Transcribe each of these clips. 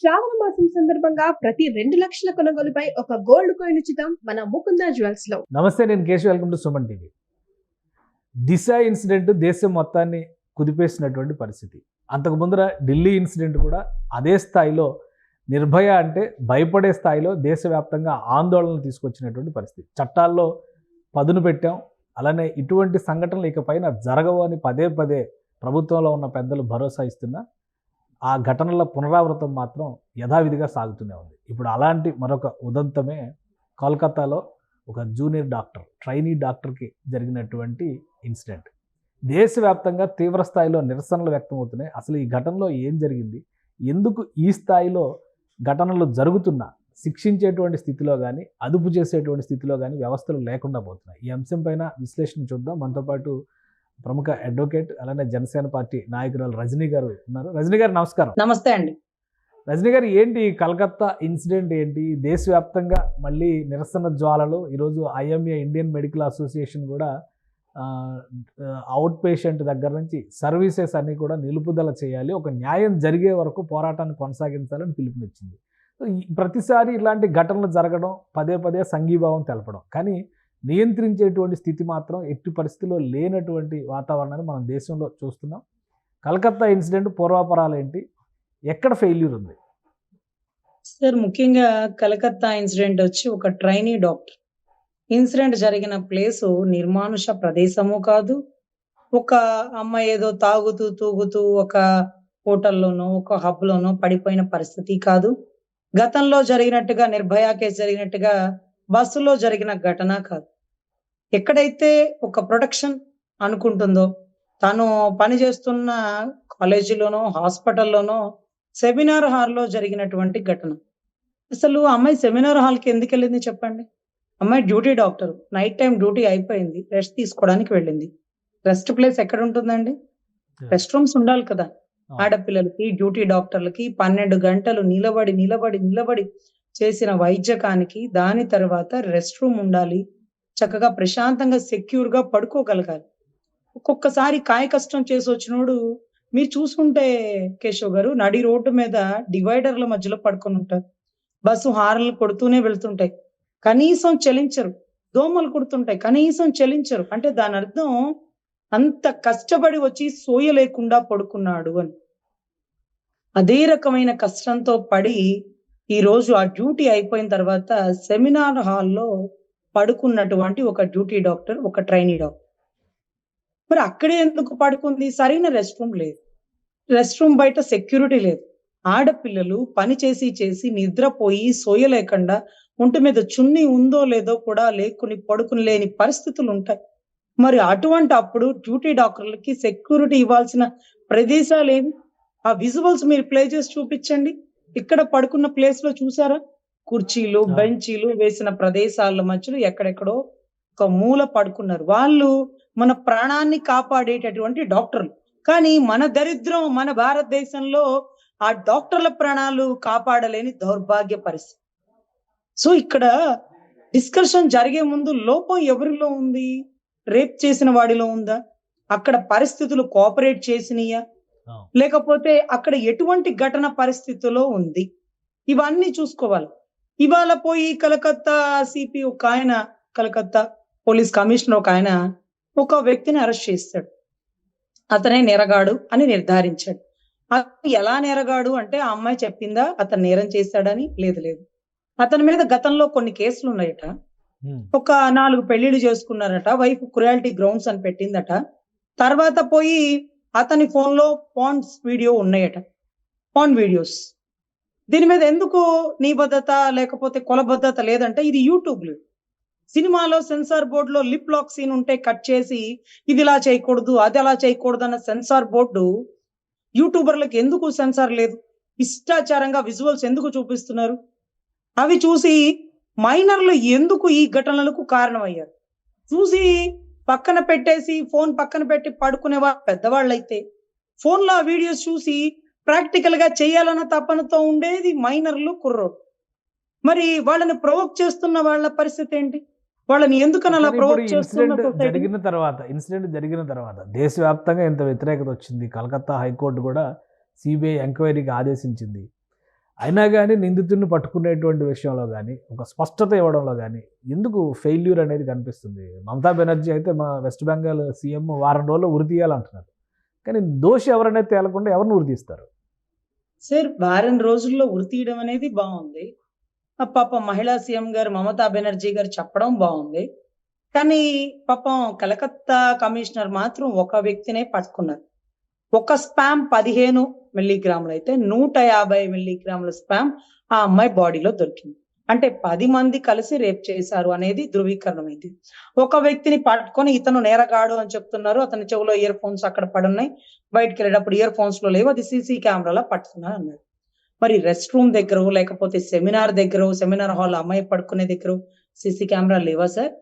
శ్రావణ మాసం సందర్భంగా ప్రతి 2 లక్షల కొనుగోలుపై ఒక గోల్డ్ కాయిన్ ఉచితం మన ముకుంద జ్యువెల్స్ లో. నమస్తే, నేను Keshav. Welcome to Suman TV. Disha incident దేశం మొత్తాన్ని కుదిపేసినటువంటి పరిస్థితి. అంతకు ముందర ఢిల్లీ ఇన్సిడెంట్ కూడా అదే స్థాయిలో, నిర్భయ అంటే భయపడే స్థాయిలో దేశవ్యాప్తంగా ఆందోళనలు తీసుకొచ్చినటువంటి పరిస్థితి. చట్టాల్లో పదును పెట్టాం, అలానే ఇటువంటి సంఘటనలు ఇకపైన జరగవు అని పదే పదే ప్రభుత్వంలో ఉన్న పెద్దలు భరోసా ఇస్తున్నా ఆ ఘటనల పునరావృతం మాత్రం యథావిధిగా సాగుతూనే ఉంది. ఇప్పుడు అలాంటి మరొక ఉదంతమే కోల్కతాలో ఒక జూనియర్ డాక్టర్, ట్రైనీ డాక్టర్కి జరిగినటువంటి ఇన్సిడెంట్. దేశవ్యాప్తంగా తీవ్ర స్థాయిలో నిరసనలు వ్యక్తమవుతున్నాయి. అసలు ఈ ఘటనలో ఏం జరిగింది, ఎందుకు ఈ స్థాయిలో ఘటనలు జరుగుతున్నా శిక్షించేటువంటి స్థితిలో కానీ, అదుపు చేసేటువంటి స్థితిలో కానీ వ్యవస్థలు లేకుండా పోతున్నాయి. ఈ అంశం పైన విశ్లేషణ చూద్దాం. మనతో పాటు ప్రముఖ అడ్వకేట్, అలానే జనసేన పార్టీ నాయకురాలు రజనీ గారు ఉన్నారు. రజనీ గారు నమస్కారం. నమస్తే అండి. రజనీ గారు, ఏంటి కలకత్తా ఇన్సిడెంట్, ఏంటి దేశవ్యాప్తంగా మళ్ళీ నిరసన జ్వాలలు? ఈరోజు ఐఎంఏ, ఇండియన్ మెడికల్ అసోసియేషన్ కూడా అవుట్ పేషెంట్ దగ్గర నుంచి సర్వీసెస్ అన్నీ కూడా నిలుపుదల చేయాలి, ఒక న్యాయం జరిగే వరకు పోరాటాన్ని కొనసాగించాలని పిలుపునిచ్చింది. ప్రతిసారి ఇలాంటి ఘటనలు జరగడం, పదే పదే సంఘీభావం తెలపడం, కానీ నియంత్రించేటువంటి స్థితి మాత్రం ఎట్టి పరిస్థితుల్లో లేనటువంటి వాతావరణాన్ని మనం దేశంలో చూస్తున్నాం. కలకత్తా ఇన్సిడెంట్ పూర్వాపరాలు ఏంటి, ఎక్కడ ఫెయిల్యూర్ ఉంది? సార్, ముఖ్యంగా కలకత్తా ఇన్సిడెంట్ వచ్చి ఒక ట్రైనీ డాక్టర్ ఇన్సిడెంట్ జరిగిన ప్లేసు నిర్మానుష ప్రదేశము కాదు. ఒక అమ్మాయి ఏదో తాగుతూ తూగుతూ ఒక హోటల్లోనో ఒక హబ్లోనో పడిపోయిన పరిస్థితి కాదు. గతంలో జరిగినట్టుగా, నిర్భయ కేసు జరిగినట్టుగా బస్సులో జరిగిన ఘటన కాదు. ఎక్కడైతే ఒక ప్రొటెక్షన్ అనుకుంటుందో, తను పనిచేస్తున్న కాలేజీలోనో హాస్పిటల్లోనో సెమినార్ హాల్లో జరిగినటువంటి ఘటన. అసలు అమ్మాయి సెమినార్ హాల్కి ఎందుకు వెళ్ళింది చెప్పండి? అమ్మాయి duty doctor, night time duty అయిపోయింది, రెస్ట్ తీసుకోవడానికి వెళ్ళింది. రెస్ట్ ప్లేస్ ఎక్కడ ఉంటుందండి? రెస్ట్ రూమ్స్ ఉండాలి కదా. ఆడపిల్లలకి, డ్యూటీ డాక్టర్లకి 12 గంటలు నిలబడి నిలబడి నిలబడి చేసిన వైద్యకానికి దాని తర్వాత రెస్ట్ రూమ్ ఉండాలి. చక్కగా ప్రశాంతంగా సెక్యూర్ గా పడుకోగలగాలి. ఒక్కొక్కసారి కాయ కష్టం చేసి వచ్చినోడు మీరు చూసుకుంటే కేశవ్ గారు, నడి రోడ్డు మీద డివైడర్ల మధ్యలో పడుకొని ఉంటారు. బస్సు హార్న్లు కొడుతూనే వెళ్తుంటాయి, కనీసం చలించరు. దోమలు కుడుతుంటాయి, కనీసం చలించరు. అంటే దాని అర్థం అంత కష్టపడి వచ్చి సోయ లేకుండా పడుకున్నాడు అని. అదే రకమైన కష్టంతో పడి ఈ రోజు ఆ డ్యూటీ అయిపోయిన తర్వాత సెమినార్ హాల్లో పడుకున్నటువంటి ఒక డ్యూటీ డాక్టర్, ఒక ట్రైనీ డాక్టర్. మరి అక్కడే ఎందుకు పడుకుంది? సరైన రెస్ట్ రూమ్ లేదు, రెస్ట్ రూమ్ బయట సెక్యూరిటీ లేదు. ఆడపిల్లలు పని చేసి చేసి నిద్రపోయి సోయ లేకుండా, ఒంటి మీద చున్నీ ఉందో లేదో కూడా లేకుని పడుకుని లేని పరిస్థితులు ఉంటాయి. మరి అటువంటి అప్పుడు డ్యూటీ డాక్టర్లకి సెక్యూరిటీ ఇవ్వాల్సిన ప్రదేశాలు ఏమి? ఆ విజువల్స్ మీరు ప్లే చేసి చూపించండి. ఇక్కడ పడుకున్న ప్లేస్ లో చూసారా? కుర్చీలు, బెంచీలు వేసిన ప్రదేశాల మధ్యలో ఎక్కడెక్కడో ఒక మూల పడుకున్నారు. వాళ్ళు మన ప్రాణాన్ని కాపాడేటటువంటి డాక్టర్లు. కానీ మన దరిద్రం, మన భారతదేశంలో ఆ డాక్టర్ల ప్రాణాలు కాపాడలేని దౌర్భాగ్య పరిస్థితి. సో ఇక్కడ డిస్కషన్ జరిగే ముందు లోపం ఎవరిలో ఉంది? రేప్ చేసిన వాడిలో ఉందా? అక్కడ పరిస్థితులు కోఆపరేట్ చేసినయా, లేకపోతే అక్కడ ఎటువంటి ఘటన పరిస్థితిలో ఉంది? ఇవన్నీ చూసుకోవాలి. ఇవాళ పోయి కలకత్తా సిపి ఒక ఆయన, కలకత్తా పోలీస్ కమిషనర్ ఒక ఆయన ఒక వ్యక్తిని అరెస్ట్ చేస్తాడు. అతనే నెరగాడు అని నిర్ధారించాడు. ఎలా నెరగాడు అంటే, ఆ అమ్మాయి చెప్పిందా అతను నేరం చేశాడని? లేదు లేదు. అతని మీద గతంలో కొన్ని కేసులు ఉన్నాయట. ఒక 4 పెళ్లిళ్ళు చేసుకున్నారట. వైఫ్ క్రుయాలిటీ గ్రౌండ్స్ అని పెట్టిందట. తర్వాత పోయి అతని ఫోన్ లో పాన్స్ వీడియో ఉన్నాయట, పాన్ వీడియోస్. దీని మీద ఎందుకు నిబద్ధత లేకపోతే కొలబద్ధత లేదంటే, ఇది యూట్యూబ్ లో. సినిమాలో సెన్సార్ బోర్డు లో లిప్ లాక్ సీన్ ఉంటే కట్ చేసి ఇది ఇలా చేయకూడదు, అది అలా చేయకూడదు అన్న సెన్సార్ బోర్డు యూట్యూబర్లకు ఎందుకు సెన్సార్ లేదు? ఇష్టాచారంగా విజువల్స్ ఎందుకు చూపిస్తున్నారు? అవి చూసి మైనర్లు ఎందుకు ఈ ఘటనలకు కారణమయ్యారు? చూసి పక్కన పెట్టేసి, ఫోన్ పక్కన పెట్టి పడుకునేవారు పెద్దవాళ్ళైతే, ఫోన్ లో ఆ వీడియోస్ చూసి ప్రాక్టికల్ గా చేయాలన్న తపనతో ఉండేది మైనర్లు, కుర్రోడు. మరి వాళ్ళని ప్రొవోక్ చేస్తున్న వాళ్ళ పరిస్థితి ఏంటి? వాళ్ళని ఎందుకని అలా ప్రొవోక్ చేస్తున్న? ఇన్సిడెంట్ జరిగిన తర్వాత దేశవ్యాప్తంగా ఎంత వ్యతిరేకత వచ్చింది. కలకత్తా హైకోర్టు కూడా సిబిఐ ఎంక్వైరీకి ఆదేశించింది. అయినా కానీ నిందితుడిని పట్టుకునేటువంటి విషయంలో కానీ ఒక స్పష్టత ఇవ్వడంలో కానీ ఎందుకు ఫెయిల్యూర్ అనేది కనిపిస్తుంది? మమతా బెనర్జీ అయితే మా వెస్ట్ బెంగాల్ సీఎం వారం రోజుల్లో ఉరి తీయాలంటున్నారు. కానీ దోషి ఎవరనేది తేలకుండా ఎవరిని ఉరి తీస్తారు? సార్ వారం రోజుల్లో ఉరి తీయడం అనేది బాగుంది. పాపం మహిళా సీఎం గారు మమతా బెనర్జీ గారు చెప్పడం బాగుంది. కానీ పాపం కలకత్తా కమిషనర్ మాత్రం ఒక వ్యక్తినే పట్టుకున్నారు. ఒక స్పామ్ 15 మిల్లీగ్రాములు అయితే 150 మిల్లీగ్రాముల స్పామ్ ఆ అమ్మాయి బాడీలో దొరికింది. అంటే 10 మంది కలిసి రేప్ చేశారు అనేది ధృవీకరణమైంది. ఒక వ్యక్తిని పట్టుకొని ఇతను నేరగాడు అని చెప్తున్నారు. అతని చెవులో ఇయర్ ఫోన్స్ అక్కడ పడున్నాయి. బయటకు వెళ్ళేటప్పుడు ఇయర్ ఫోన్స్ లో లేవు. అది సీసీ కెమెరాలో పట్టుకున్నారు అన్నాడు. మరి రెస్ట్ రూమ్ దగ్గర లేకపోతే సెమినార్ దగ్గర, సెమినార్ హాల్ అమ్మాయి పడుకునే దగ్గర సీసీ కెమెరా లేవా సార్?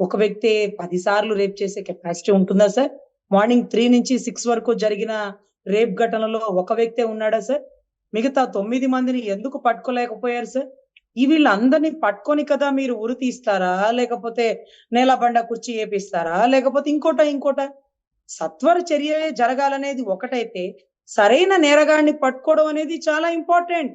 ఒక వ్యక్తి 10 సార్లు రేప్ చేసే కెపాసిటీ ఉంటుందా సార్? మార్నింగ్ 3 నుంచి 6 వరకు జరిగిన రేప్ ఘటనలో ఒక వ్యక్తే ఉన్నాడా సార్? మిగతా 9 మందిని ఎందుకు పట్టుకోలేకపోయారు సార్? వీళ్ళందరినీ పట్టుకొని కదా మీరు ఉరి తీస్తారా? లేకపోతే నేలబండ కుర్చీ ఏపిస్తారా? లేకపోతే ఇంకోట? సత్వర చర్య జరగాలనేది ఒకటైతే సరైన నేరగాడిని పట్టుకోవడం అనేది చాలా ఇంపార్టెంట్.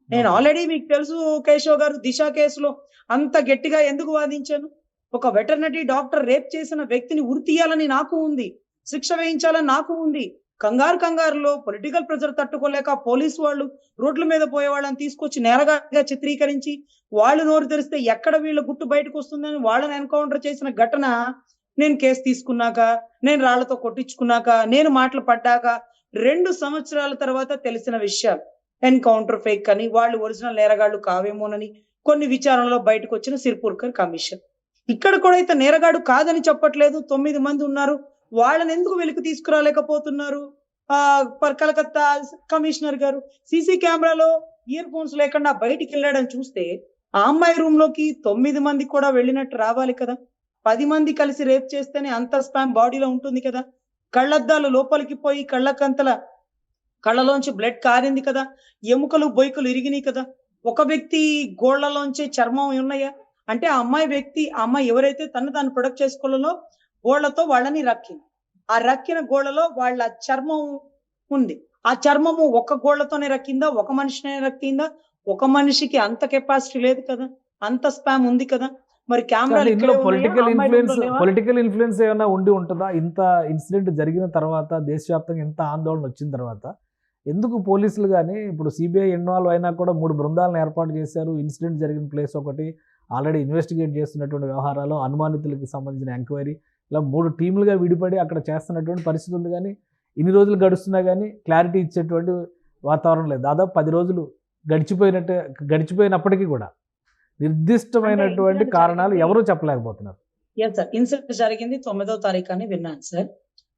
నేను ఆల్రెడీ మీకు తెలుసు కేశవ్ గారు, దిశ కేసులో అంత గట్టిగా ఎందుకు వాదించాను? ఒక వెటర్నరీ డాక్టర్ రేప్ చేసిన వ్యక్తిని ఉరి తీయాలని నాకు ఉంది, శిక్ష వేయించాలని నాకు ఉంది. కంగారులో పొలిటికల్ ప్రెజర్ తట్టుకోలేక పోలీసు వాళ్ళు రోడ్ల మీద పోయే వాళ్ళని తీసుకొచ్చి నేరగాడిగా చిత్రీకరించి వాళ్ళు నోరు తెరిస్తే ఎక్కడ వీళ్ళ గుట్టు బయటకు వస్తుందని వాళ్ళని ఎన్కౌంటర్ చేసిన ఘటన నేను కేసు తీసుకున్నాక, నేను రాళ్లతో కొట్టించుకున్నాక, నేను మాటలు పడ్డాక 2 సంవత్సరాల తర్వాత తెలిసిన విషయాలు. ఎన్కౌంటర్ ఫేక్ అని, వాళ్ళు ఒరిజినల్ నేరగాళ్లు కావేమోనని కొన్ని విచారణలో బయటకు వచ్చిన సిర్పూర్కర్ కమిషన్. ఇక్కడ కూడా అయితే నేరగాడు కాదని చెప్పట్లేదు. 9 మంది ఉన్నారు. వాళ్ళని ఎందుకు వెలికి తీసుకురాలేకపోతున్నారు? కలకత్తా కమిషనర్ గారు సీసీ కెమెరాలో ఇయర్ ఫోన్స్ లేకుండా బయటికి వెళ్ళాడని చూస్తే ఆ అమ్మాయి రూమ్ లోకి 9 మంది కూడా వెళ్ళినట్టు రావాలి కదా. 10 మంది కలిసి రేప్ చేస్తేనే అంత స్పామ్ బాడీలో ఉంటుంది కదా. కళ్ళద్దాలు లోపలికి పోయి కళ్ళలోంచి బ్లడ్ కారింది కదా. ఎముకలు బొయ్కలు ఇరిగినాయి కదా. ఒక వ్యక్తి గోళ్లలోంచి చర్మం ఉన్నాయా అంటే ఆ అమ్మాయి ఎవరైతే తాను ప్రొడక్ట్ చేసుకోవాలో గోళ్లతో వాళ్ళని రక్కింది. ఆ రక్కిన గోళ్లలో వాళ్ళ చర్మం ఉంది. ఆ చర్మము ఒక గోళ్లతోనే రక్కిందా, ఒక మనిషినే రక్కిందా? ఒక మనిషికి అంత కెపాసిటీ లేదు కదా, అంత స్పామ్ ఉంది కదా. మరి కెమెరాలు పొలిటికల్ ఇన్ఫ్లుయెన్స్ ఏమైనా ఉండి ఉంటుందా? ఇంత ఇన్సిడెంట్ జరిగిన తర్వాత, దేశవ్యాప్తంగా ఇంత ఆందోళన వచ్చిన తర్వాత ఎందుకు పోలీసులు కానీ ఇప్పుడు సిబిఐ ఇన్వాల్వ్ అయినా కూడా 3 బృందాలను ఏర్పాటు చేశారు. ఇన్సిడెంట్ జరిగిన ప్లేస్ ఒకటి, ఆల్రెడీ ఇన్వెస్టిగేట్ చేస్తున్నటువంటి వ్యవహారాలు, అనుమానితులకి సంబంధించిన ఎంక్వైరీ, ఇలా 3 టీములుగా విడిపడి అక్కడ చేస్తున్నటువంటి పరిస్థితి ఉంది. కానీ ఇన్ని రోజులు గడుస్తున్నా కానీ క్లారిటీ ఇచ్చేటువంటి వాతావరణం లేదు. దాదాపు 10 రోజులు గడిచిపోయినప్పటికీ కూడా నిర్దిష్టమైనటువంటి కారణాలు ఎవరూ చెప్పలేకపోతున్నారు. ఇన్సిడెంట్ జరిగింది 9వ తారీఖు అని విన్నాను సార్.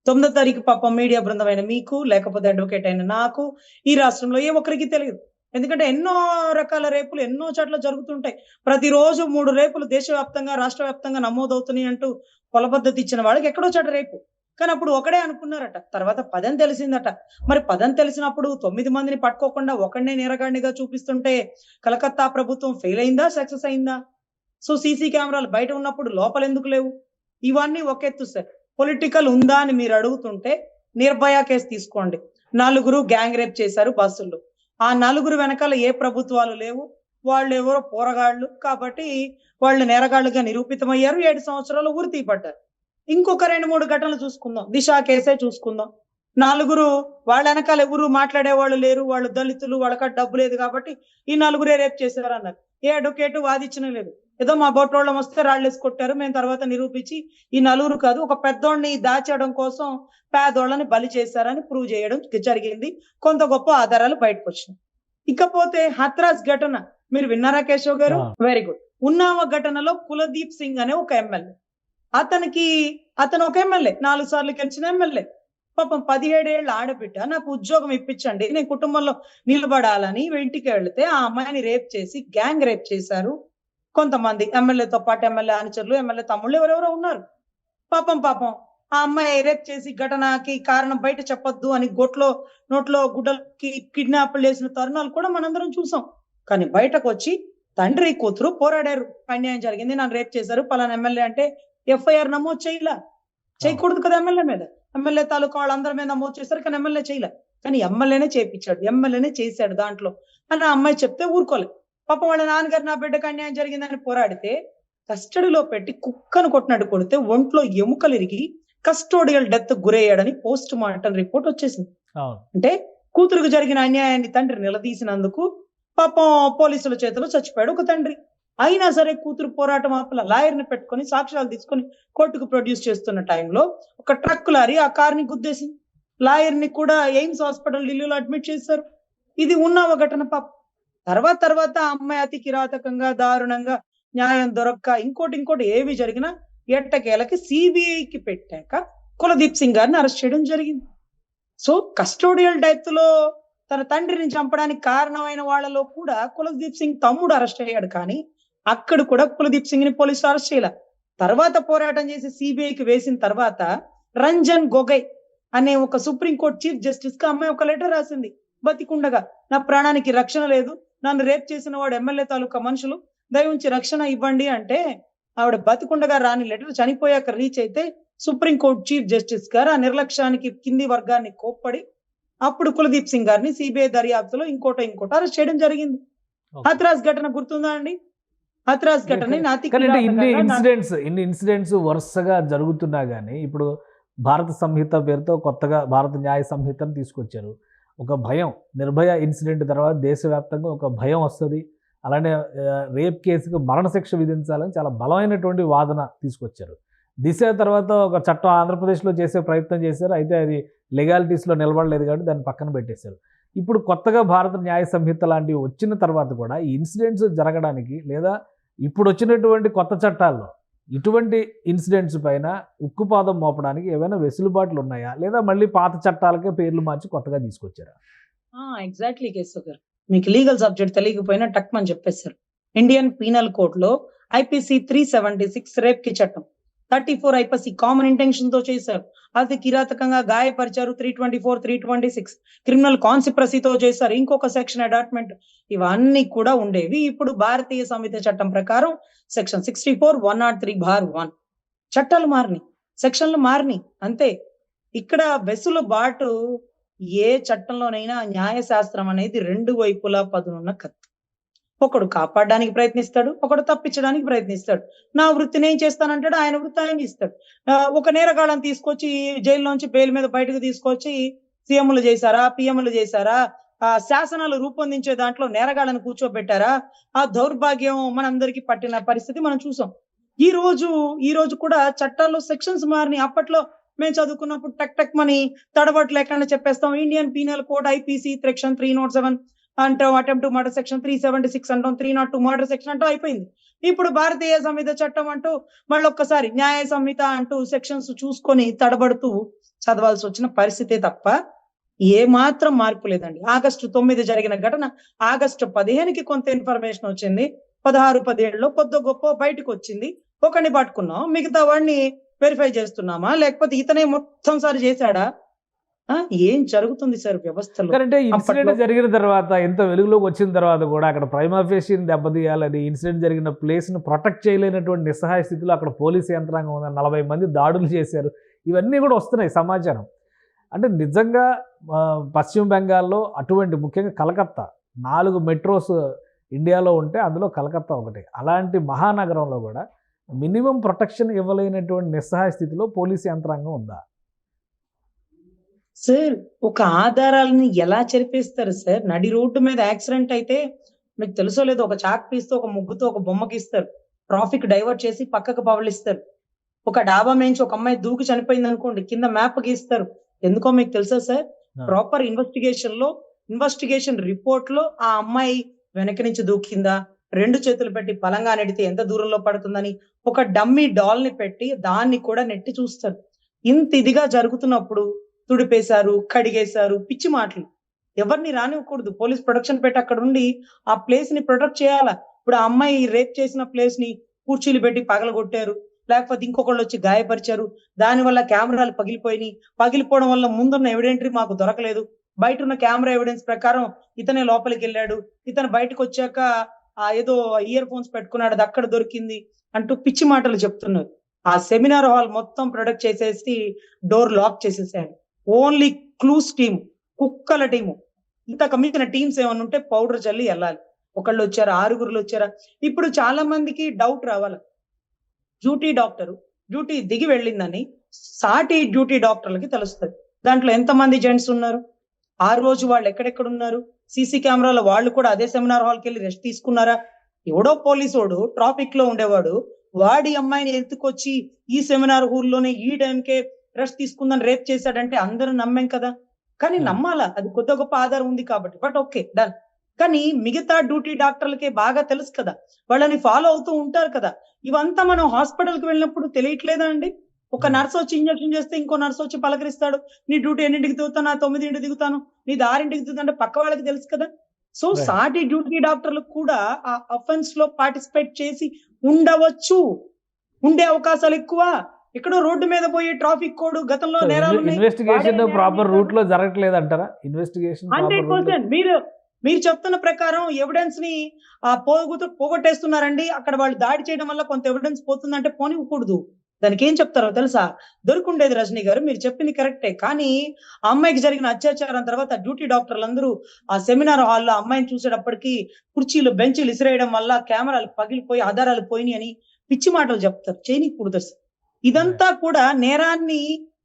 9వ తారీఖు పాపం మీడియా బృందమైన మీకు, లేకపోతే అడ్వకేట్ అయిన నాకు, ఈ రాష్ట్రంలో ఏ ఒక్కరికి తెలియదు. ఎందుకంటే ఎన్నో రకాల రేపులు ఎన్నో చోట్ల జరుగుతుంటాయి. ప్రతిరోజు 3 రేపులు దేశవ్యాప్తంగా, రాష్ట్ర వ్యాప్తంగా నమోదవుతున్నాయి అంటూ కొలబద్దతి ఇచ్చిన వాళ్ళకి ఎక్కడో చోట రేపు. కానీ అప్పుడు ఒకడే అనుకున్నారట, తర్వాత 10 అని తెలిసిందట. మరి 10 అని తెలిసినప్పుడు 9 మందిని పట్టుకోకుండా ఒకడినే నేరగాడినిగా చూపిస్తుంటే కలకత్తా ప్రభుత్వం ఫెయిల్ అయిందా, సక్సెస్ అయిందా? సో సీసీ కెమెరాలు బయట ఉన్నప్పుడు లోపల ఎందుకు లేవు? ఇవన్నీ ఒక ఎత్తు సార్. పొలిటికల్ ఉందా అని మీరు అడుగుతుంటే నిర్భయ కేసు తీసుకోండి. 4 గ్యాంగ్ రేప్ చేశారు బస్సుల్లో. ఆ 4 వెనకాల ఏ ప్రభుత్వాలు లేవు. వాళ్ళు ఎవరో పోరగాళ్ళు కాబట్టి వాళ్ళు నేరగాళ్లుగా నిరూపితమయ్యారు. 7 సంవత్సరాలు ఉరి తీయబడ్డారు. ఇంకొక 2-3 ఘటనలు చూసుకుందాం. దిశ కేసే చూసుకుందాం. 4 వాళ్ళ వెనకాల ఎవరు మాట్లాడే వాళ్ళు లేరు, వాళ్ళు దళితులు, వాళ్ళకి డబ్బు లేదు కాబట్టి ఈ 4 రేప్ చేశారు అన్నారు. ఏ అడ్వకేట్ వాదించిన లేదు. ఏదో మా బొట్టోళ్ళం వస్తే రాళ్ళేసి కొట్టారు, మేము తర్వాత నిరూపించి ఈ 4 కాదు ఒక పెద్దోడిని దాచేయడం కోసం పేదోళ్ళని బలి చేశారని ప్రూవ్ చేయడం జరిగింది. కొంత గొప్ప ఆధారాలు బయటకు వచ్చినాయి. ఇకపోతే హత్రాస్ ఘటన మీరు విన్నారా కేశవ్ గారు? Very good. ఉన్నావ ఘటనలో కులదీప్ సింగ్ అనే ఒక ఎమ్మెల్యే, అతను ఒక ఎమ్మెల్యే, 4 సార్లు గెలిచిన ఎమ్మెల్యే. పాపం 17 ఏళ్ల ఆడబిడ్డ నాకు ఉద్యోగం ఇప్పించండి, నేను కుటుంబంలో నిలబడాలని ఇంటికి వెళితే ఆ అమ్మాయిని రేప్ చేసి గ్యాంగ్ రేప్ చేశారు కొంతమంది. ఎమ్మెల్యేతో పాటు ఎమ్మెల్యే అనుచరులు, ఎమ్మెల్యే తమ్ముళ్ళు ఎవరెవరో ఉన్నారు. పాపం ఆ అమ్మాయి రేప్ చేసి ఘటనకి కారణం బయట చెప్పొద్దు అని నోట్లో గుడ్డలకి కిడ్నాప్లు చేసిన తరుణాలు కూడా మనందరం చూసాం. కానీ బయటకు వచ్చి తండ్రి కూతురు పోరాడారు. అన్యాయం జరిగింది, నన్ను రేప్ చేశారు పలానా ఎమ్మెల్యే అంటే ఎఫ్ఐఆర్ నమోదు చేయకూడదు కదా. ఎమ్మెల్యే తాలూకా వాళ్ళందరి మీద నమోదు చేశారు, కానీ ఎమ్మెల్యే చేయలే. కానీ ఎమ్మెల్యేనే చేపించాడు, ఎమ్మెల్యేనే చేశాడు దాంట్లో అని ఆ అమ్మాయి చెప్తే ఊరుకోలే. పాపం వాళ్ళ నాన్నగారు నా బిడ్డకు అన్యాయం జరిగిందని పోరాడితే కస్టడీలో పెట్టి కుక్కను కొట్టినట్టు కొడితే ఒంట్లో ఎముకలు ఇరిగి కస్టోడియల్ డెత్ గురయ్యాడని పోస్ట్ మార్టం రిపోర్ట్ వచ్చేసింది. అవును. అంటే కూతురుకు జరిగిన అన్యాయాన్ని తండ్రి నిలదీసినందుకు పాపం పోలీసుల చేతిలో చచ్చిపోయాడు ఒక తండ్రి. అయినా సరే కూతురు పోరాటం ఆపల, లాయర్ని పెట్టుకొని సాక్ష్యాలు తీసుకొని కోర్టుకు ప్రొడ్యూస్ చేస్తున్న టైంలో ఒక ట్రక్ లారీ ఆ కార్ని గుద్దేసింది. లాయర్ని కూడా ఎయిమ్స్ హాస్పిటల్ ఢిల్లీలో అడ్మిట్ చేశారు. ఇది ఉన్న ఒక ఘటన పాప. తర్వాత ఆ అమ్మాయి అతి కిరాతకంగా దారుణంగా న్యాయం దొరక్క ఇంకోటి ఏవి జరిగినా ఎట్టకేలకి సిబిఐకి పెట్టాక కులదీప్ సింగ్ గారిని అరెస్ట్ చేయడం జరిగింది. సో కస్టోడియల్ డెత్ లో తన తండ్రిని చంపడానికి కారణమైన వాళ్ళలో కూడా కులదీప్ సింగ్ తమ్ముడు అరెస్ట్ అయ్యాడు. కానీ అక్కడ కూడా కులదీప్ సింగ్ ని పోలీసులు అరెస్ట్ చేయాల. తర్వాత పోరాటం చేసి సిబిఐకి వేసిన తర్వాత రంజన్ గొగోయ్ అనే ఒక సుప్రీంకోర్టు చీఫ్ జస్టిస్ కి అమ్మాయి ఒక లెటర్ రాసింది బతికుండగా. నా ప్రాణానికి రక్షణ లేదు, నన్ను రేప్ చేసిన వాడు ఎమ్మెల్యే తాలూకా మనుషులు, దయవుంచి రక్షణ ఇవ్వండి అంటే ఆవిడ బతికుండగా రాని లెటర్ చనిపోయాక రీచ్ అయితే సుప్రీంకోర్టు చీఫ్ జస్టిస్ గారు ఆ నిర్లక్ష్యానికి కింది వర్గాన్ని కోప్పడి అప్పుడు కులదీప్ సింగ్ గారిని సిబిఐ దర్యాప్తులో ఇంకోటో అరెస్ట్ చేయడం జరిగింది. హత్రాస్ ఘటన గుర్తుందా అండి? హత్రాస్ ఘటన ఇన్ని ఇన్సిడెంట్స్ వరుసగా జరుగుతున్నా గానీ ఇప్పుడు భారత సంహిత పేరుతో కొత్తగా భారత న్యాయ సంహితను తీసుకొచ్చారు. ఒక భయం, నిర్భయ ఇన్సిడెంట్ తర్వాత దేశవ్యాప్తంగా ఒక భయం వస్తుంది. అలానే రేప్ కేసుకు మరణశిక్ష విధించాలని చాలా బలమైనటువంటి వాదన తీసుకొచ్చారు. దిశ తర్వాత ఒక చట్టం ఆంధ్రప్రదేశ్లో చేసే ప్రయత్నం చేశారు. అయితే అది లెగాలిటీస్లో నిలబడలేదు కాబట్టి దాన్ని పక్కన పెట్టేశారు. ఇప్పుడు కొత్తగా భారత న్యాయ సంహిత లాంటివి వచ్చిన తర్వాత కూడా ఈ ఇన్సిడెంట్స్ జరగడానికి లేదా ఇప్పుడు వచ్చినటువంటి కొత్త చట్టాల్లో ఇటువంటి ఇన్సిడెంట్స్ పైన ఉక్కుపాదం మోపడానికి ఏమైనా వెసులుబాట్లు ఉన్నాయా, లేదా మళ్ళీ పాత చట్టాలకే పేర్లు మార్చి కొత్తగా తీసుకొచ్చారా? ఎగ్జాక్ట్లీ కేశవ్ గారు, మీకు లీగల్ సబ్జెక్ట్ తెలియకపోయినా టక్మని చెప్పేశారు. ఇండియన్ పీనల్ కోడ్ లో ఐపీసీ 376 రేప్ కి చట్టం, 34 ఐపీసీ కామన్ ఇంటెన్షన్ తో చేశారు. అది కిరాతకంగా గాయపరిచారు 324, 326 క్రిమినల్ కాన్సిప్రసీతో చేశారు. ఇంకొక సెక్షన్ అడాట్మెంట్, ఇవన్నీ కూడా ఉండేవి. ఇప్పుడు భారతీయ సంహిత చట్టం ప్రకారం సెక్షన్ 64, 103(1) చట్టాలు మారినాయి, సెక్షన్లు మారినాయి అంతే. ఇక్కడ వెసులుబాటు ఏ చట్టంలోనైనా న్యాయశాస్త్రం అనేది రెండు వైపులా పదునున్న కత్తి. ఒకడు కాపాడడానికి ప్రయత్నిస్తాడు, ఒకడు తప్పించడానికి ప్రయత్నిస్తాడు. నా వృత్తిని ఏం చేస్తానంటాడు, ఆయన వృత్తి ఆయన ఇస్తాడు. ఒక నేరగాళ్ళని తీసుకొచ్చి జైల్లోంచి బెయిల్ మీద బయటకు తీసుకొచ్చి సీఎంలు చేశారా, పిఎంలు చేశారా, శాసనాలు రూపొందించే దాంట్లో నేరగాళ్ళని కూర్చోబెట్టారా? ఆ దౌర్భాగ్యం మనందరికీ పట్టిన పరిస్థితి మనం చూసాం. ఈ రోజు కూడా చట్టాల్లో సెక్షన్స్ మారినాయి. అప్పట్లో మేము చదువుకున్నప్పుడు టక్ మని తడబట్టు లేకుండా చెప్పేస్తాం. Indian penal code IPC section 307 అంటాం, అటెంప్ట్ మర్డర్ సెక్షన్ 376 అంటాం, 302 మర్డర్ సెక్షన్ అంటూ అయిపోయింది. ఇప్పుడు భారతీయ సంహిత చట్టం అంటూ మళ్ళీ ఒక్కసారి న్యాయ సంహిత అంటూ సెక్షన్స్ చూసుకొని తడబడుతూ చదవాల్సి వచ్చిన పరిస్థితే తప్ప ఏ మాత్రం మార్పు లేదండి. ఆగస్టు 9 జరిగిన ఘటన ఆగస్టు 15కి కొంత ఇన్ఫర్మేషన్ వచ్చింది. 16, 17లో కొద్ది గొప్ప బయటకు వచ్చింది. ఒకరిని పట్టుకున్నాం, మిగతా వాడిని వెరిఫై చేస్తున్నామా, లేకపోతే ఇతనే మొత్తం సారి చేశాడా? ఏం జరుగుతుంది సార్ వ్యవస్థలో? అంటే ఇన్సిడెంట్ జరిగిన తర్వాత, ఎంత వెలుగులోకి వచ్చిన తర్వాత కూడా అక్కడ ప్రైమా ఫేషియన్ దెబ్బతీయాలని, ఇన్సిడెంట్ జరిగిన ప్లేస్ను ప్రొటెక్ట్ చేయలేనటువంటి నిస్సహాయ స్థితిలో అక్కడ పోలీసు యంత్రాంగం ఉంది, 40 మంది దాడులు చేశారు, ఇవన్నీ కూడా వస్తున్నాయి సమాచారం. అంటే నిజంగా పశ్చిమ బెంగాల్లో అటువంటి, ముఖ్యంగా కలకత్తా 4 మెట్రోస్ ఇండియాలో ఉంటే అందులో కలకత్తా ఒకటి. అలాంటి మహానగరంలో కూడా మినిమం ప్రొటెక్షన్ ఇవ్వలేనటువంటి నిస్సహాయ స్థితిలో పోలీసు యంత్రాంగం ఉందా? సార్ ఒక ఆధారాలని ఎలా చెరిపేస్తారు సార్? నడి రోడ్డు మీద యాక్సిడెంట్ అయితే మీకు తెలుసో లేదో, ఒక చాక్ పీస్తో, ఒక ముగ్గుతో ఒక బొమ్మకి ఇస్తారు, ట్రాఫిక్ డైవర్ట్ చేసి పక్కకు పవలిస్తారు. ఒక డాబా మేంచి ఒక అమ్మాయి దూకి చనిపోయింది అనుకోండి, కింద మ్యాప్ గీస్తారు. ఎందుకో మీకు తెలుసా సార్? ప్రాపర్ ఇన్వెస్టిగేషన్ రిపోర్ట్ లో ఆ అమ్మాయి వెనక నుంచి దూకిందా, 2 చేతులు పెట్టి బలంగా నెడితే ఎంత దూరంలో పడుతుందని ఒక డమ్మీ డాల్ ని పెట్టి దాన్ని కూడా నెట్టి చూస్తారు. ఇంత ఇదిగా జరుగుతున్నప్పుడు తుడిపేశారు, కడిగేశారు, పిచ్చి మాటలు. ఎవరిని రానివ్వకూడదు. పోలీస్ ప్రొటెక్షన్ పెట్టి అక్కడ ఉండి ఆ ప్లేస్ ని ప్రొటెక్ట్ చేయాలా. ఇప్పుడు ఆ అమ్మాయి రేప్ చేసిన ప్లేస్ ని కుర్చీలు పెట్టి పగలగొట్టారు, లేకపోతే ఇంకొకళ్ళు వచ్చి గాయపరిచారు. దానివల్ల కెమెరాలు పగిలిపోవడం వల్ల ముందున్న ఎవిడెంటరీ మాకు దొరకలేదు. బయట ఉన్న కెమెరా ఎవిడెన్స్ ప్రకారం ఇతనే లోపలికి వెళ్ళాడు, ఇతను బయటకు వచ్చాక ఏదో ఇయర్ ఫోన్స్ పెట్టుకున్నాడు, అది అక్కడ దొరికింది అంటూ పిచ్చి మాటలు చెప్తున్నారు. ఆ సెమినార్ హాల్ మొత్తం ప్రొటెక్ట్ చేసేసి డోర్ లాక్ చేసేసాడు. ఓన్లీ క్లూస్ టీమ్, కుక్కల టీము. ఇంతకు మించిన టీమ్స్ ఏమన్నా ఉంటే పౌడర్ చల్లి వెళ్ళాలి. ఒకళ్ళు వచ్చారా, ఆరుగురులు వచ్చారా? ఇప్పుడు చాలా మందికి డౌట్ రావాలి. డ్యూటీ దిగి వెళ్ళిందని సాటి డ్యూటీ డాక్టర్లకి తెలుస్తుంది. దాంట్లో ఎంతమంది జెంట్స్ ఉన్నారు, ఆ రోజు వాళ్ళు ఎక్కడెక్కడ ఉన్నారు, సీసీ కెమెరాలో వాళ్ళు కూడా అదే సెమినార్ హాల్కి వెళ్ళి రెస్ట్ తీసుకున్నారా? ఎవడో పోలీసోడు ట్రాఫిక్ లో ఉండేవాడు వాడి అమ్మాయిని ఎత్తుకొచ్చి ఈ సెమినార్ హాల్లోనే ఈ టైంకే రెస్ట్ తీసుకుందని రేప్ చేశాడంటే అందరూ నమ్మేం కదా. కానీ నమ్మాలా, అది కొద్ది గొప్ప ఆధారం ఉంది కాబట్టి. But okay, done. కానీ మిగతా డ్యూటీ డాక్టర్లకే బాగా తెలుసు కదా, వాళ్ళని ఫాలో అవుతూ ఉంటారు కదా. ఇవంతా మనం హాస్పిటల్ కి వెళ్ళినప్పుడు తెలియట్లేదా అండి? ఒక నర్స్ వచ్చి ఇంజక్షన్ చేస్తే ఇంకో నర్స్ వచ్చి పలకరిస్తాడు, నీ డ్యూటీ ఎన్నింటికి దిగుతాను, 9 దిగుతాను, నీ 6 దిగుతుందంటే పక్క వాళ్ళకి తెలుసు కదా. సో సాటి డ్యూటీ డాక్టర్లు కూడా ఆ అఫెన్స్ లో పార్టిసిపేట్ చేసి ఉండవచ్చు, ఉండే అవకాశాలు ఎక్కువ. ఎక్కడో రోడ్డు మీద పోయి ట్రాఫిక్ కోడ్ గతంలో నేరాలు ఇన్వెస్టిగేషన్ ప్రాపర్ రూట్ లో జరగట్లేదు అంటారా? ఇన్వెస్టిగేషన్ 100% మీరు చెప్తున్న ప్రకారం ఎవిడెన్స్ ని పోగొట్టేస్తున్నారండి. అక్కడ వాళ్ళు దాడి చేయడం వల్ల కొంత ఎవిడెన్స్ పోతుందంటే పోనివ్వకూడదు. దానికి ఏం చెప్తారో తెలుసా? దొరుకుండేది రజనీ గారు, మీరు చెప్పింది కరెక్టే. కానీ ఆ అమ్మాయికి జరిగిన అత్యాచారం తర్వాత డ్యూటీ డాక్టర్లందరూ ఆ సెమినార్ హాల్లో అమ్మాయిని చూసేటప్పటికి కుర్చీలు బెంచీలు ఇసిరేయడం వల్ల కెమెరాలు పగిలిపోయి ఆధారాలు పోయినాయి అని పిచ్చి మాటలు చెప్తారు. చేయనీకూడదు. ఇదంతా కూడా నేరాన్ని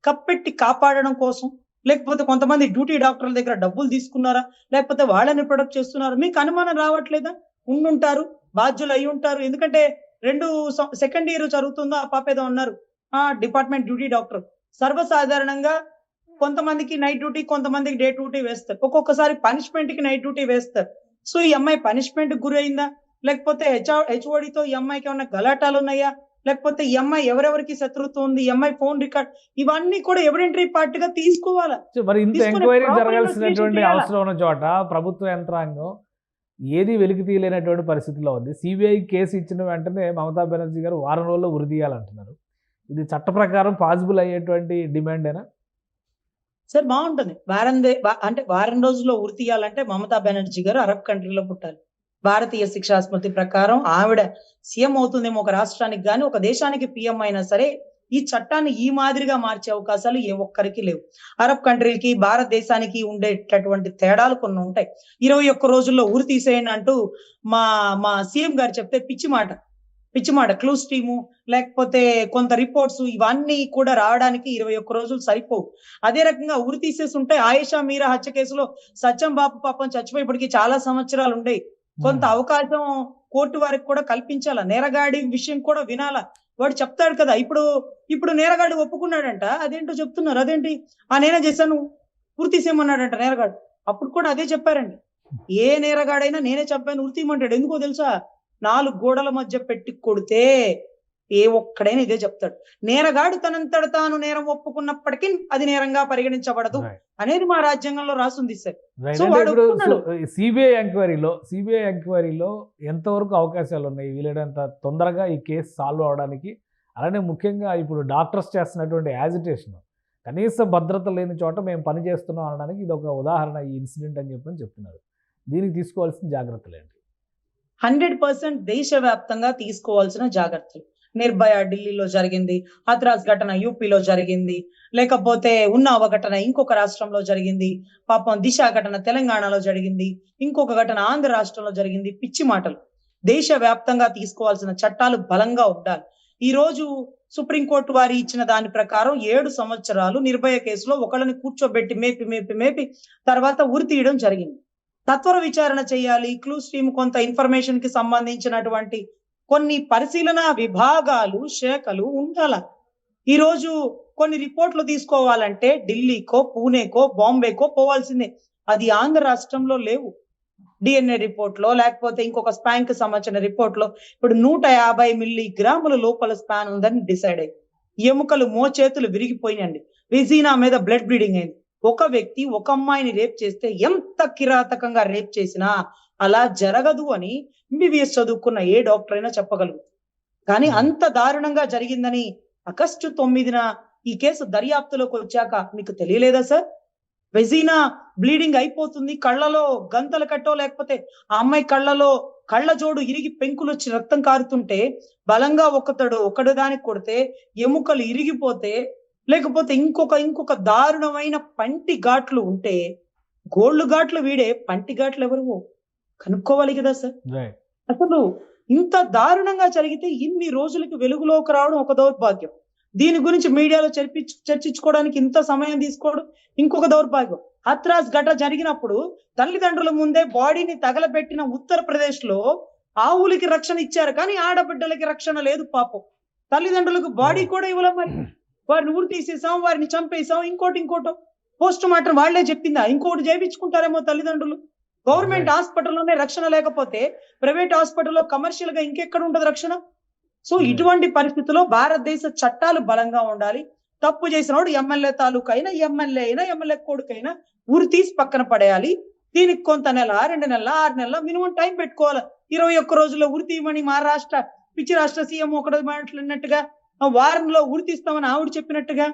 కప్పెట్టి కాపాడడం కోసం, లేకపోతే కొంతమంది డ్యూటీ డాక్టర్ల దగ్గర డబ్బులు తీసుకున్నారా, లేకపోతే వాళ్ళని ప్రొడక్ట్ చేస్తున్నారు? మీకు అనుమానం రావట్లేదా? ఉండుంటారు, బాధ్యులు అయి ఉంటారు. ఎందుకంటే 2nd ఇయర్ చదువుతుందో ఆ పాప ఏదో ఉన్నారు డిపార్ట్మెంట్ డ్యూటీ డాక్టర్. సర్వసాధారణంగా కొంతమందికి నైట్ డ్యూటీ, కొంతమందికి డే డ్యూటీ వేస్తారు. ఒక్కొక్కసారి పనిష్మెంట్ కి నైట్ డ్యూటీ వేస్తారు. సో ఈ అమ్మాయి పనిష్మెంట్ గురి అయిందా, లేకపోతే హెచ్ఓడితో ఈ అమ్మాయికి ఏమైనా గలాటాలు ఉన్నాయా, లేకపోతే ఈ అమ్మాయి ఎవరెవరికి శత్రుత్వం ఉంది, ఈ అమ్మాయి ఫోన్ రికార్డ్, ఇవన్నీ కూడా ఎవిడెంటరీ పార్ట్ గా తీసుకోవాలా. మరి ఇంత ఎంక్వైరీ జరగాల్సినటువంటి అవసరం ఉన్న చోట ప్రభుత్వ యంత్రాంగం ఏది వెలికి తీయలేనటువంటి పరిస్థితిలో ఉంది. సిబిఐ కేసు ఇచ్చిన వెంటనే మమతా బెనర్జీ గారు వారం రోజుల్లో ఉరి తీయాలంటున్నారు. ఇది చట్ట ప్రకారం పాసిబుల్ అయ్యేటువంటి డిమాండేనా? సార్ బాగుంటుంది. వారం రోజుల్లో ఉరి తీయాలంటే మమతా బెనర్జీ గారు అరబ్ కంట్రీలో పుట్టాలి. భారతీయ శిక్షా స్మృతి ప్రకారం ఆవిడ సీఎం అవుతుందేమో ఒక రాష్ట్రానికి, కానీ ఒక దేశానికి పిఎం అయినా సరే ఈ చట్టాన్ని ఈ మాదిరిగా మార్చే అవకాశాలు ఏ ఒక్కరికి లేవు. అరబ్ కంట్రీలకి భారతదేశానికి ఉండేటటువంటి తేడాలు కొన్ని ఉంటాయి. 21 రోజుల్లో ఉరి తీసేయండి అంటూ మా సీఎం గారు చెప్తే పిచ్చి మాట. క్లూస్ టీము, లేకపోతే కొంత రిపోర్ట్స్, ఇవన్నీ కూడా రావడానికి 21 రోజులు సరిపోవు. అదే రకంగా ఉరి తీసేసి ఉంటే ఆయేషా మీరా హత్య కేసులో సత్యం బాబు పాపం చచ్చిపోయేప్పటికి చాలా సంవత్సరాలు ఉండేవి. కొంత అవకాశం కోర్టు వారికి కూడా కల్పించాలా. నేరగాడి విషయం కూడా వినాలా. వాడు చెప్తాడు కదా, ఇప్పుడు నేరగాడు ఒప్పుకున్నాడంట, అదేంటో చెప్తున్నారు. అదేంటి, నేనే చేశాను, ఉరి తీసేయమన్నాడంట నేరగాడు. అప్పుడు కూడా అదే చెప్పారండి. ఏ నేరగాడైనా నేనే చెప్పాను ఉరి తీయమంటాడు. ఎందుకో తెలుసా? 4 గోడల మధ్య పెట్టి కొడితే ఏ ఒక్కడైనా ఇదే చెప్తాడు. నేరగాడు తనంతట తాను నేరం ఒప్పుకున్నప్పటికీ అది నేరంగా పరిగణించబడదు అనేది మా రాజ్యాంగంలో రాసుంది సార్. సిబిఐ ఎంక్వైరీలో ఎంతవరకు అవకాశాలు ఉన్నాయి వీలైనంత తొందరగా ఈ కేసు సాల్వ్ అవడానికి? అలానే ముఖ్యంగా ఇప్పుడు డాక్టర్స్ చేస్తున్నటువంటి యాజిటేషన్, కనీస భద్రత లేని చోట మేము పని చేస్తున్నాం అనడానికి ఇది ఒక ఉదాహరణ, ఈ ఇన్సిడెంట్ అని చెప్పని చెప్తున్నారు. దీనికి తీసుకోవాల్సిన జాగ్రత్తలు ఏంటి? 100% దేశవ్యాప్తంగా తీసుకోవాల్సిన జాగ్రత్తలు. నిర్భయ ఢిల్లీలో జరిగింది, హత్రాస్ ఘటన యూపీలో జరిగింది, లేకపోతే ఉన్నావ ఘటన ఇంకొక రాష్ట్రంలో జరిగింది, పాపం దిశ ఘటన తెలంగాణలో జరిగింది, ఇంకొక ఘటన ఆంధ్ర రాష్ట్రంలో జరిగింది. పిచ్చి మాటలు. దేశవ్యాప్తంగా తీసుకోవాల్సిన చట్టాలు బలంగా ఉండాలి. ఈ రోజు సుప్రీంకోర్టు వారి ఇచ్చిన దాని ప్రకారం 7 సంవత్సరాలు నిర్భయ కేసులో ఒకళ్ళని కూర్చోబెట్టి మేపి తర్వాత ఉరి తీయడం జరిగింది. తత్వర విచారణ చేయాలి. క్లూస్ టీమ్ కొంత ఇన్ఫర్మేషన్ కి సంబంధించినటువంటి కొన్ని పరిశీలన విభాగాలు, శాఖలు ఉండాల. ఈ రోజు కొన్ని రిపోర్ట్లు తీసుకోవాలంటే ఢిల్లీకో, పూణేకో, బాంబేకో పోవాల్సిందే. అది ఆంధ్ర రాష్ట్రంలో లేవు. డిఎన్ఏ రిపోర్ట్ లో, లేకపోతే ఇంకొక స్పాన్ కి సంబంధించిన రిపోర్ట్ లో ఇప్పుడు 150 మిల్లీగ్రాముల లోపల స్పాన్ ఉందని డిసైడ్ అయ్యి, ఎముకలు మోచేతులు విరిగిపోయినండి. వెజీనా మీద బ్లడ్ బ్లీడింగ్ అయింది. ఒక వ్యక్తి ఒక అమ్మాయిని రేప్ చేస్తే ఎంత కిరాతకంగా రేప్ చేసినా అలా జరగదు అని ఎంబీబీఎస్ చదువుకున్న ఏ డాక్టర్ అయినా చెప్పగలరు. కానీ అంత దారుణంగా జరిగిందని ఆగస్టు 9న ఈ కేసు దర్యాప్తులోకి వచ్చాక మీకు తెలియలేదా సార్? వెజీనా బ్లీడింగ్ అయిపోతుంది, కళ్ళలో గంతలు కట్టో, లేకపోతే ఆ అమ్మాయి కళ్ళలో కళ్ళ జోడు ఇరిగి పెంకులు వచ్చి రక్తం కారుతుంటే బలంగా ఒకడు దానికి కొడితే ఎముకలు ఇరిగిపోతే, లేకపోతే ఇంకొక దారుణమైన పంటి ఘాట్లు ఉంటే గోల్డ్ ఘాట్లు వీడే, పంటి ఘాట్లు ఎవరు కనుక్కోవాలి కదా సార్. రైట్. అసలు ఇంత దారుణంగా జరిగితే ఇన్ని రోజులకి వెలుగులోకి రావడం ఒక దౌర్భాగ్యం. దీని గురించి మీడియాలో చర్చించుకోవడానికి ఇంత సమయం తీసుకోవడం ఇంకొక దౌర్భాగ్యం. హత్రాస్ ఘట జరిగినప్పుడు తల్లిదండ్రుల ముందే బాడీని తగలబెట్టిన ఉత్తరప్రదేశ్ లో ఆవులకి రక్షణ ఇచ్చారు, కానీ ఆడబిడ్డలకి రక్షణ లేదు పాపం. తల్లిదండ్రులకు బాడీ కూడా ఇవ్వలేం. మరి వారిని ఊరు తీసేసాం, వారిని చంపేసాం, ఇంకోటో పోస్ట్ మార్టం వాళ్లే చెప్పిందా, ఇంకోటి చేయించుకుంటారేమో తల్లిదండ్రులు. గవర్నమెంట్ హాస్పిటల్లోనే రక్షణ లేకపోతే ప్రైవేట్ హాస్పిటల్లో కమర్షియల్ గా ఇంకెక్కడ ఉంటది రక్షణ? సో ఇటువంటి పరిస్థితుల్లో భారతదేశ చట్టాలు బలంగా ఉండాలి. తప్పు చేసినోడు ఎమ్మెల్యే తాలూకు అయినా, ఎమ్మెల్యే అయినా, ఎమ్మెల్యే కొడుకైనా ఉరి తీసి పక్కన పడేయాలి. దీనికి కొంత నెల, 2 నెలల, 6 నెలల మినిమం టైం పెట్టుకోవాలి. 21 రోజుల్లో ఉరి తీయమని మా పిచ్చి రాష్ట్ర సీఎం ఒకటి మాట్లాడినట్టుగా, వారంలో ఉరి తీస్తామని ఆవిడ చెప్పినట్టుగా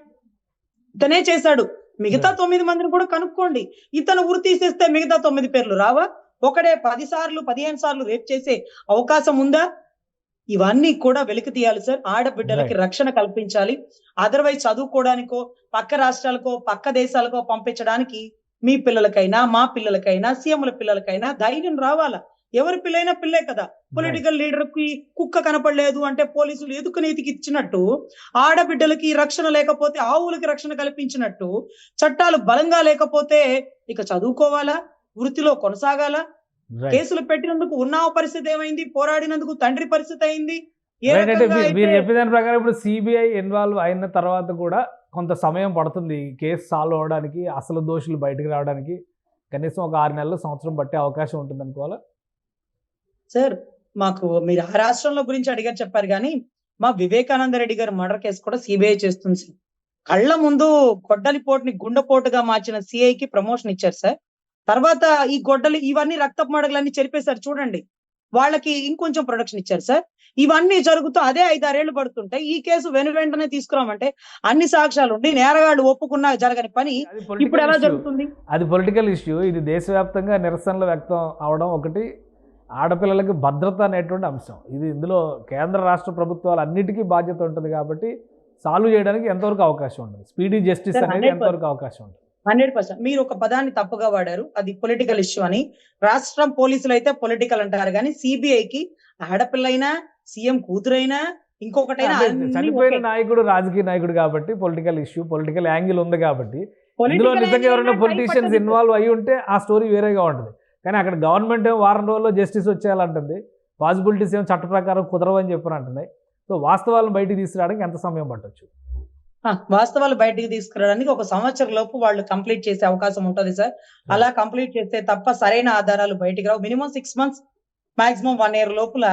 ఇతనే చేశాడు. మిగతా 9 మందిని కూడా కనుక్కోండి. ఇతను ఉరి తీసేస్తే మిగతా 9 పేర్లు రావా? ఒకడే 10 సార్లు 15 సార్లు రేప్ చేసే అవకాశం ఉందా? ఇవన్నీ కూడా వెలికి తీయాలి సార్. ఆడబిడ్డలకి రక్షణ కల్పించాలి. అదర్వైజ్ చదువుకోవడానికో, పక్క రాష్ట్రాలకో, పక్క దేశాలకో పంపించడానికి మీ పిల్లలకైనా, మా పిల్లలకైనా, సీఎంల పిల్లలకైనా ధైర్యం రావాలా. ఎవరి పిల్లైనా పిల్లే కదా. పొలిటికల్ లీడర్ కి కుక్క కనపడలేదు అంటే పోలీసులు ఎదుకుని ఇచ్చినట్టు, ఆడబిడ్డలకి రక్షణ లేకపోతే ఆవులకి రక్షణ కల్పించినట్టు, చట్టాలు బలంగా లేకపోతే ఇక చదువుకోవాలా, వృత్తిలో కొనసాగాల. కేసులు పెట్టినందుకు ఉన్నావ పరిస్థితి ఏమైంది, పోరాడినందుకు తండ్రి పరిస్థితి అయింది. మీరు చెప్పిన దాని ప్రకారం ఇప్పుడు సిబిఐ ఇన్వాల్వ్ అయిన తర్వాత కూడా కొంత సమయం పడుతుంది కేసు సాల్వ్ అవడానికి, అసలు దోషులు బయటకు రావడానికి. కనీసం ఒక 6 నెలలు, సంవత్సరం పట్టే అవకాశం ఉంటుంది అనుకోవాలా సార్? మాకు మీరు ఆ రాష్ట్రంలో గురించి అడిగారు చెప్పారు, కానీ మా వివేకానంద రెడ్డి గారి మర్డర్ కేసు కూడా సిబిఐ చేస్తుంది సార్. కళ్ళ ముందు గొడ్డలిపోటుని గుండెపోటుగా మార్చిన సిఐకి ప్రమోషన్ ఇచ్చారు సార్. తర్వాత ఈ గొడ్డలి ఇవన్నీ రక్తపు మడగలన్నీ చెరిపేశారు చూడండి, వాళ్ళకి ఇంకొంచెం ప్రొడక్షన్ ఇచ్చారు సార్. ఇవన్నీ జరుగుతూ అదే 5-6 ఏళ్లు పడుతుంటే ఈ కేసు వెంటనే తీసుకురామంటే అన్ని సాక్ష్యాలు ఉండి నేరగాళ్ళు ఒప్పుకున్నా జరగని పని ఇప్పుడు ఎలా జరుగుతుంది? అది పొలిటికల్ ఇష్యూ. ఇది దేశవ్యాప్తంగా నిరసనలు వ్యక్తం అవడం ఒకటి, ఆడపిల్లలకి భద్రత అనేటువంటి అంశం. ఇది ఇందులో కేంద్ర రాష్ట్ర ప్రభుత్వాలు అన్నిటికీ బాధ్యత ఉంటుంది కాబట్టి సాల్వ్ చేయడానికి ఎంతవరకు అవకాశం ఉంటుంది? స్పీడీ జస్టిస్ అనేది ఎంతవరకు అవకాశం ఉంటుంది? 100%. మీరు ఒక పదాన్ని తప్పుగా వాడారు, అది పొలిటికల్ ఇష్యూ అని. రాష్ట్రం పోలీసులు అయితే పొలిటికల్ అంటారు, కానీ సిబిఐకి ఆడపిల్లైనా, సీఎం కూతురైనా, ఇంకొకటైనా చనిపోయిన నాయకుడు రాజకీయ నాయకుడు కాబట్టి పొలిటికల్ ఇష్యూ, పొలిటికల్ యాంగిల్ ఉంది కాబట్టి ఇందులో నిజంగా ఎవరైనా పొలిటీషియన్స్ ఇన్వాల్వ్ అయ్యి ఉంటే ఆ స్టోరీ వేరేగా ఉంటుంది. కానీ అక్కడ గవర్నమెంట్ ఏమో వారం రోజుల్లో జస్టిస్ వచ్చేయాలంటుంది, పాసిబిలిటీస్ ఏమో చట్ట ప్రకారం కుదరవని చెప్పని అంటున్నాయి. సో వాస్తవాలను బయటికి తీసుకురావడానికి ఎంత సమయం పట్టొచ్చు? వాస్తవాలు బయటికి తీసుకురావడానికి 1 సంవత్సరం లోపు వాళ్ళు కంప్లీట్ చేసే అవకాశం ఉంటుంది సార్. అలా కంప్లీట్ చేస్తే తప్ప సరైన ఆధారాలు బయటికి రావు. మినిమం 6 months, మాక్సిమం 1 year లోపల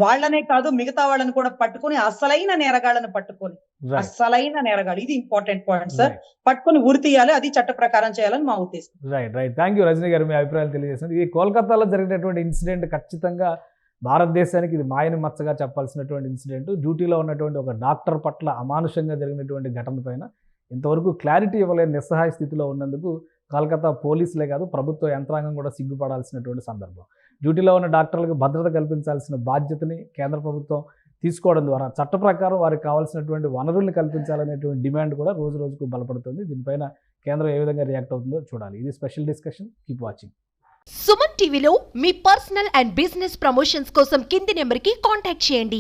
వాళ్ళనే కాదు మిగతా వాళ్ళని కూడా పట్టుకొని అసలైన నేరగాళ్ళని పట్టుకొని, అసలైన నేరగాళ్ళు, ఇది ఇంపార్టెంట్ పాయింట్ సార్, పట్టుకొని ఉరి తీయాలి. అది చట్ట ప్రకారం చేయాలని మా ఉద్దేశం. రైట్. థ్యాంక్ యూ రజనీ గారు, మీ అభిప్రాయాలు తెలియజేసింది. ఈ కోల్కతాలో జరిగినటువంటి ఇన్సిడెంట్ ఖచ్చితంగా భారతదేశానికి ఇది మాయని మచ్చగా చెప్పాల్సినటువంటి ఇన్సిడెంట్. డ్యూటీలో ఉన్నటువంటి ఒక డాక్టర్ పట్ల అమానుషంగా జరిగినటువంటి ఘటన పైన ఇంతవరకు క్లారిటీ ఇవ్వలేని నిస్సహాయ స్థితిలో ఉన్నందుకు కోల్కతా పోలీసులే కాదు ప్రభుత్వ యంత్రాంగం కూడా సిగ్గుపడాల్సినటువంటి సందర్భం. డ్యూటీలో ఉన్న డాక్టర్లకు భద్రత కల్పించాల్సిన బాధ్యతని కేంద్ర ప్రభుత్వం తీసుకోవడం ద్వారా చట్ట ప్రకారం వారికి కావాల్సినటువంటి వనరుల్ని కల్పించాలనేటువంటి డిమాండ్ కూడా రోజు రోజుకు బలపడుతుంది. దీనిపైన కేంద్రం ఏ విధంగా రియాక్ట్ అవుతుందో చూడాలి. ఇది special discussion. Keep watching. Suman టీవీలో మీ పర్సనల్ అండ్ బిజినెస్ ప్రమోషన్స్ కోసం కింది నెంబర్కి కాంటాక్ట్ చేయండి.